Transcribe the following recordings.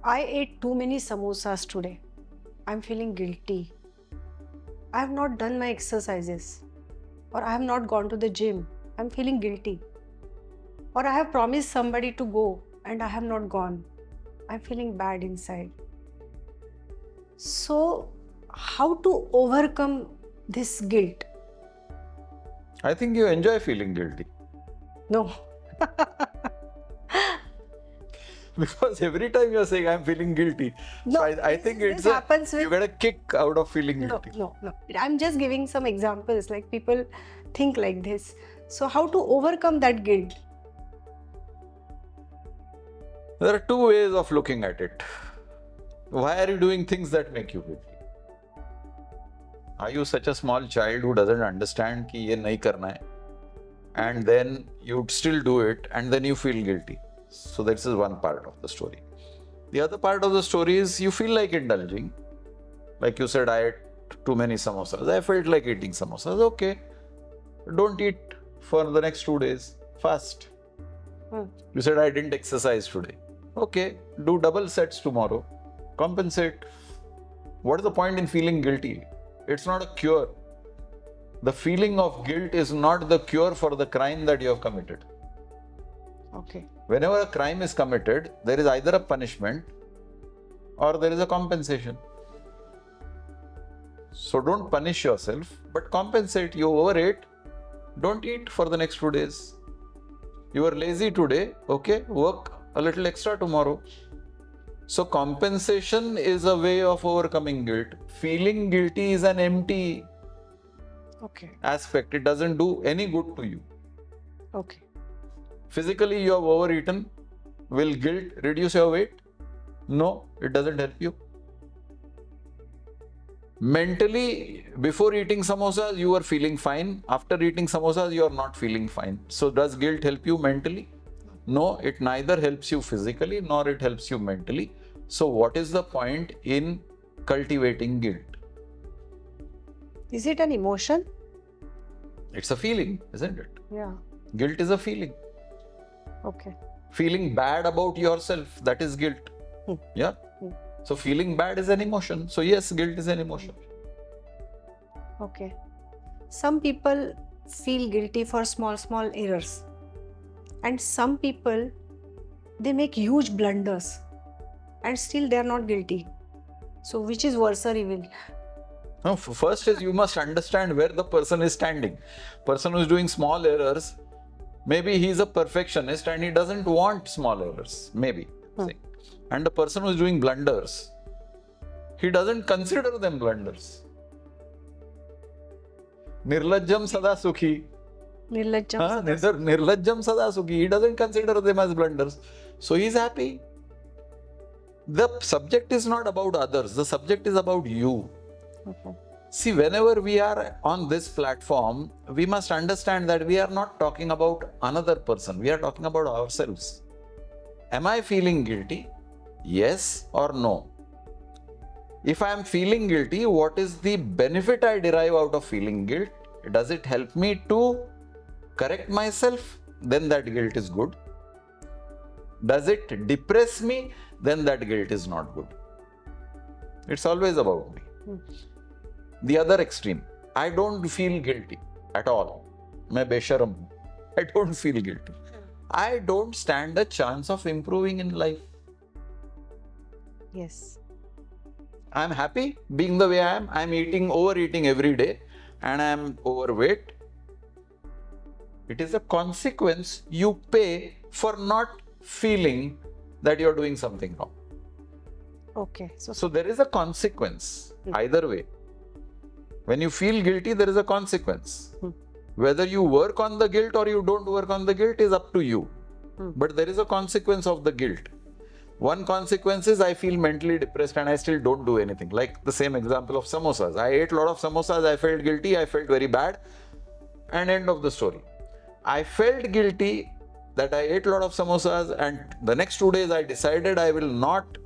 I ate too many samosas today. I'm feeling guilty. I have not done my exercises. Or I have not gone to the gym. I'm feeling guilty. Or I have promised somebody to go and I have not gone. I'm feeling bad inside. So, how to overcome this guilt? I think you enjoy feeling guilty. No. Because every time you're saying I'm feeling guilty, No, so I think this happens with... you get a kick out of feeling No, guilty. no. I'm just giving some examples, like people think like this. So how to overcome that guilt? There are two ways of looking at it. Why are you doing things that make you guilty? Are you such a small child who doesn't understand कि ये नहीं करना है? And then you still do it and then you feel guilty. So this is one part of the story. The other part of the story is you feel like indulging. Like you said, I ate too many samosas. I felt like eating samosas. Okay. Don't eat for the next 2 days. Fast. You said I didn't exercise today. Okay. Do double sets tomorrow. Compensate. What is the point in feeling guilty? It's not a cure. The feeling of guilt is not the cure for the crime that you have committed. Okay. Whenever a crime is committed, there is either a punishment or there is a compensation. So don't punish yourself, but compensate. You overate, don't eat for the next 2 days. You are lazy today, okay, work a little extra tomorrow. So compensation is a way of overcoming guilt. Feeling guilty is an empty aspect. It doesn't do any good to you. Okay. Physically, you have overeaten. Will guilt reduce your weight? No, it doesn't help you. Mentally, before eating samosas, you are feeling fine. After eating samosas, you are not feeling fine. So does guilt help you mentally? No, it neither helps you physically nor it helps you mentally. So what is the point in cultivating guilt? Is it an emotion? It's a feeling, isn't it? Yeah. Guilt is a feeling. Okay. Feeling bad about yourself, that is guilt. Yeah. So feeling bad is an emotion. So yes, guilt is an emotion. Okay. Some people feel guilty for small errors. And some people, they make huge blunders. And still they are not guilty. So which is worse or evil? No, first is you must understand where the person is standing. Person who is doing small errors, maybe he is a perfectionist and he doesn't want small errors. Maybe. And the person who is doing blunders, he doesn't consider them blunders. Nirlajjam sada sukhi. Nirlajjam sada sukhi. He doesn't consider them as blunders. So he is happy. The subject is not about others. The subject is about you. Okay. See, whenever we are on this platform, we must understand that we are not talking about another person. We are talking about ourselves. Am I feeling guilty? Yes or no? If I am feeling guilty, what is the benefit I derive out of feeling guilt? Does it help me to correct myself? Then that guilt is good. Does it depress me? Then that guilt is not good. It's always about me. The other extreme, I don't feel guilty at all. मैं बेशरम हूँ. I don't feel guilty. I don't stand a chance of improving in life. Yes. I'm happy being the way I am. I'm overeating every day and I'm overweight. It is a consequence you pay for not feeling that you're doing something wrong. Okay. So there is a consequence either way. When you feel guilty, there is a consequence. Whether you work on the guilt or you don't work on the guilt is up to you. But there is a consequence of the guilt. One consequence is I feel mentally depressed and I still don't do anything. Like the same example of samosas. I ate a lot of samosas, I felt guilty, I felt very bad. And end of the story. I felt guilty that I ate a lot of samosas and the next 2 days I decided I will not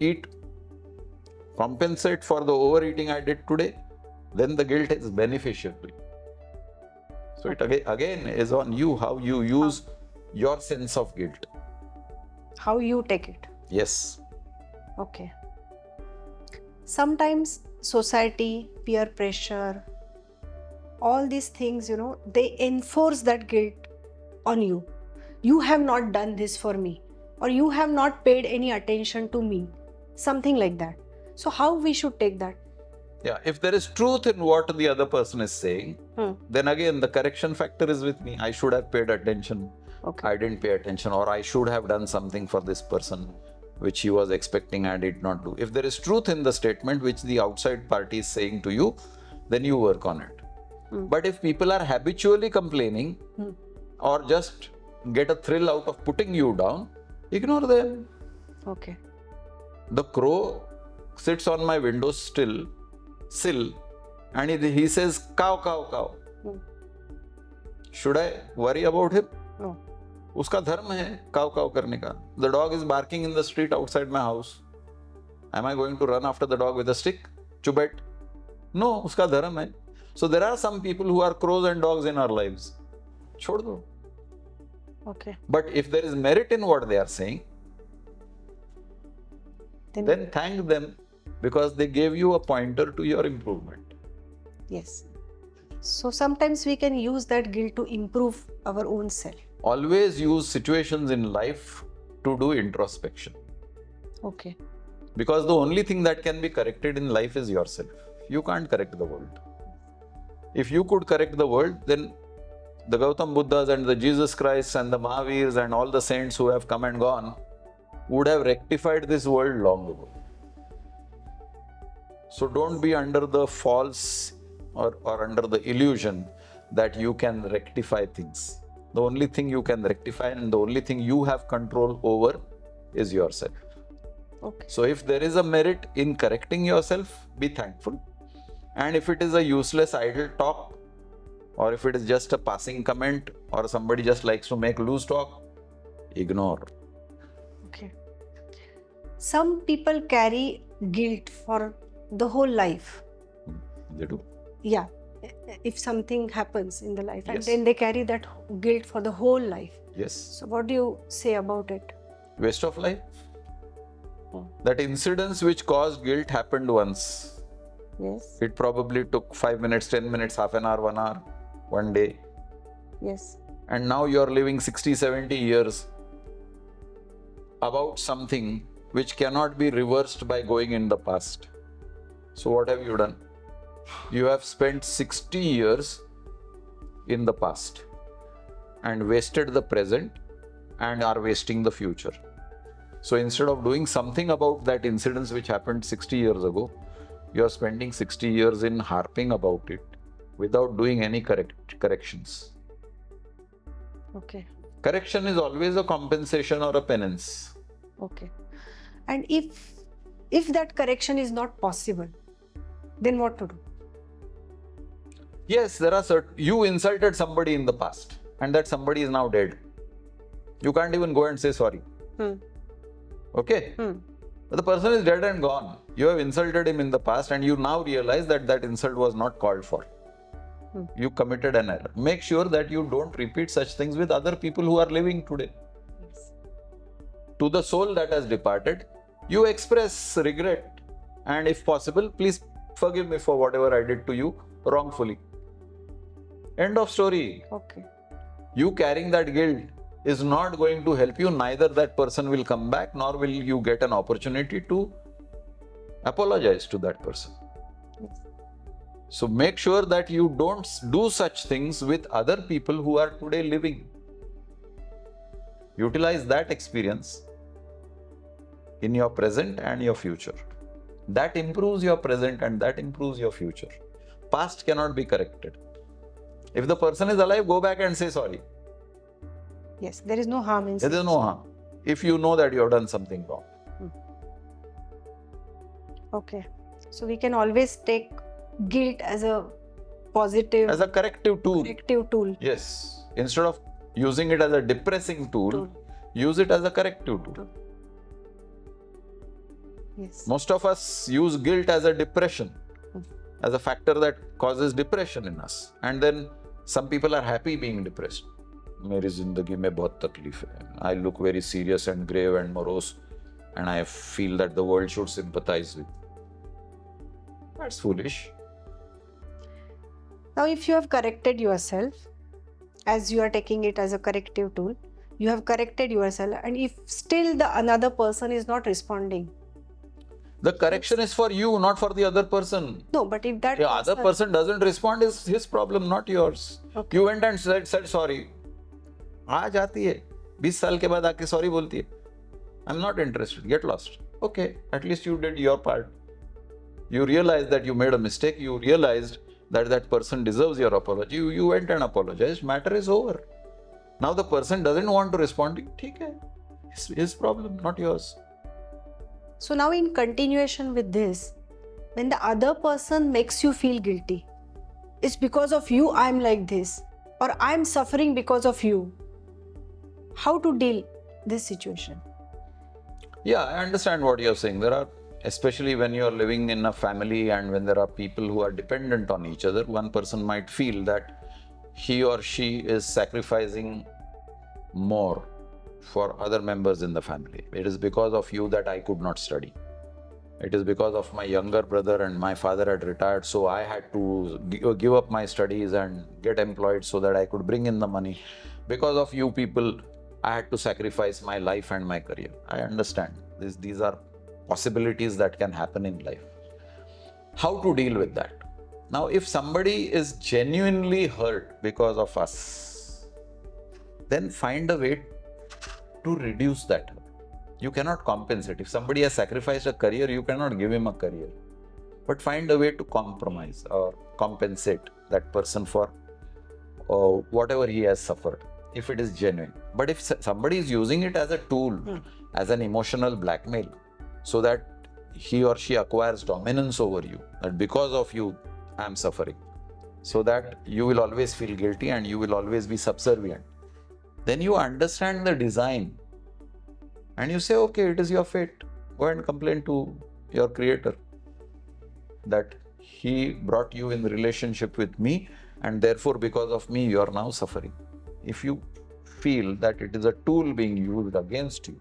eat, compensate for the overeating I did today. Then the guilt is beneficial to you. So it again is on you how you use your sense of guilt. How you take it. Yes. Okay. Sometimes society, peer pressure, all these things, they enforce that guilt on you. You have not done this for me, or you have not paid any attention to me, something like that. So how we should take that? Yeah, if there is truth in what the other person is saying, then again the correction factor is with me. I should have paid attention. Okay. I didn't pay attention, or I should have done something for this person which he was expecting I did not do. If there is truth in the statement which the outside party is saying to you, then you work on it. But if people are habitually complaining or just get a thrill out of putting you down, ignore them. Okay. The crow sits on my window sill and he says, cow, cow, cow. Should I worry about him? No. उसका धर्म है काव काव करने का. The dog is barking in the street outside my house. Am I going to run after the dog with a stick? Chubet? No, उसका धर्म है. So there are some people who are crows and dogs in our lives. छोड़ दो. Okay. But if there is merit in what they are saying, then thank them, because they gave you a pointer to your improvement. Yes. So sometimes we can use that guilt to improve our own self. Always use situations in life to do introspection. Okay. Because the only thing that can be corrected in life is yourself. You can't correct the world. If you could correct the world, then the Gautam Buddhas and the Jesus Christ and the Mahavirs and all the saints who have come and gone would have rectified this world long ago. So don't be under the false or under the illusion that you can rectify things. The only thing you can rectify and the only thing you have control over is yourself. Okay. So if there is a merit in correcting yourself, be thankful. And if it is a useless idle talk, or if it is just a passing comment, or somebody just likes to make loose talk, ignore. Okay. Some people carry guilt for the whole life. They do. Yeah. If something happens in the life, and Yes. then they carry that guilt for the whole life. Yes. So what do you say about it? Waste of life. Oh. That incidents which caused guilt happened once. Yes. It probably took 5 minutes, 10 minutes, half an hour, 1 hour, one day. Yes. And now you're living 60, 70 years about something which cannot be reversed by going in the past. So what have you done? You have spent 60 years in the past and wasted the present and are wasting the future. So instead of doing something about that incident which happened 60 years ago, you are spending 60 years in harping about it without doing any corrections. Okay. Correction is always a compensation or a penance. Okay. And if that correction is not possible, then what to do? Yes, there are you insulted somebody in the past and that somebody is now dead. You can't even go and say sorry. Okay? But the person is dead and gone. You have insulted him in the past and you now realize that that insult was not called for. You committed an error. Make sure that you don't repeat such things with other people who are living today. Yes. To the soul that has departed, you express regret, and if possible, please forgive me for whatever I did to you wrongfully. End of story. Okay. You carrying that guilt is not going to help you. Neither that person will come back, nor will you get an opportunity to apologize to that person. Yes. So make sure that you don't do such things with other people who are today living. Utilize that experience in your present and your future. That improves your present and that improves your future. Past cannot be corrected. If the person is alive, go back and say sorry. Yes, there is no harm in There is no harm if you know that you have done something wrong. Okay. So we can always take guilt as a positive, As a corrective tool. Yes. Instead of using it as a depressing tool, use it as a corrective tool. Yes. Most of us use guilt as a depression, as a factor that causes depression in us. And then some people are happy being depressed. मेरी जिंदगी में बहुत तकलीफ है. I look very serious and grave and morose. and I feel that the world should sympathize with. That's foolish. Now, if you have corrected yourself, as you are taking it as a corrective tool, you have corrected yourself, and if still the another person is not responding, The correction is for you, not for the other person. no, but if that The other person doesn't respond is his problem, not yours. Okay. You went and said sorry. आज आती है 20 साल के बाद आके sorry बोलती है. I'm not interested. Get lost. Okay, at least you did your part. You realized that you made a mistake. You realized that that person deserves your apology. You went and apologized. Matter is over. Now the person doesn't want to respond. ठीक है. His problem, not yours. So now in continuation with this, when the other person makes you feel guilty, it's because of you I'm like this, or I'm suffering because of you. How to deal this situation? Yeah, I understand what you're saying. There are, especially when you're living in a family and when there are people who are dependent on each other, one person might feel that he or she is sacrificing more for other members in the family. It is because of you that I could not study. It is because of my younger brother and my father had retired, so I had to give up my studies and get employed so that I could bring in the money. Because of you people, I had to sacrifice my life and my career. I understand. These are possibilities that can happen in life. How to deal with that? Now, if somebody is genuinely hurt because of us, then find a way to reduce that hurt. You cannot compensate. If somebody has sacrificed a career, you cannot give him a career. But find a way to compromise or compensate that person for whatever he has suffered, if it is genuine. But if somebody is using it as a tool, as an emotional blackmail, so that he or she acquires dominance over you, that because of you, I am suffering, so that you will always feel guilty and you will always be subservient, then you understand the design and you say, okay, it is your fate. Go and complain to your creator that he brought you in relationship with me and therefore because of me you are now suffering. If you feel that it is a tool being used against you,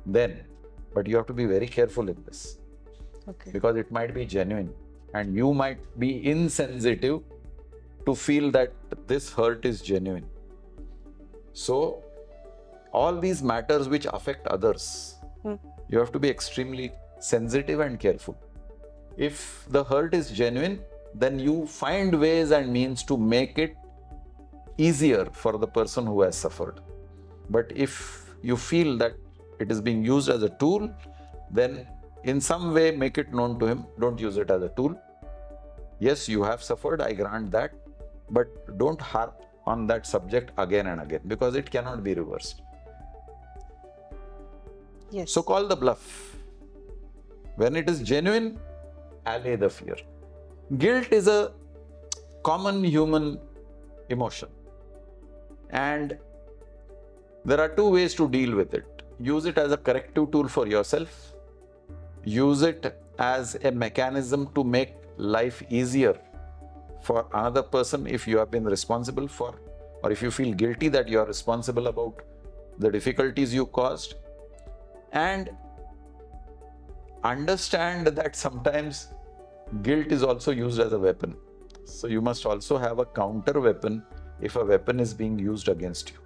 then, but you have to be very careful in this. Okay. Because it might be genuine and you might be insensitive to feel that this hurt is genuine. So, all these matters which affect others, you have to be extremely sensitive and careful. If the hurt is genuine, then you find ways and means to make it easier for the person who has suffered. But if you feel that it is being used as a tool, then in some way make it known to him. Don't use it as a tool. Yes, you have suffered, I grant that, but don't harp on that subject again and again because it cannot be reversed. Yes. So call the bluff. When it is genuine, allay the fear. Guilt is a common human emotion. And there are two ways to deal with it. Use it as a corrective tool for yourself. Use it as a mechanism to make life easier for another person if you have been responsible for, or if you feel guilty that you are responsible about the difficulties you caused. And understand that sometimes guilt is also used as a weapon. So you must also have a counter weapon if a weapon is being used against you.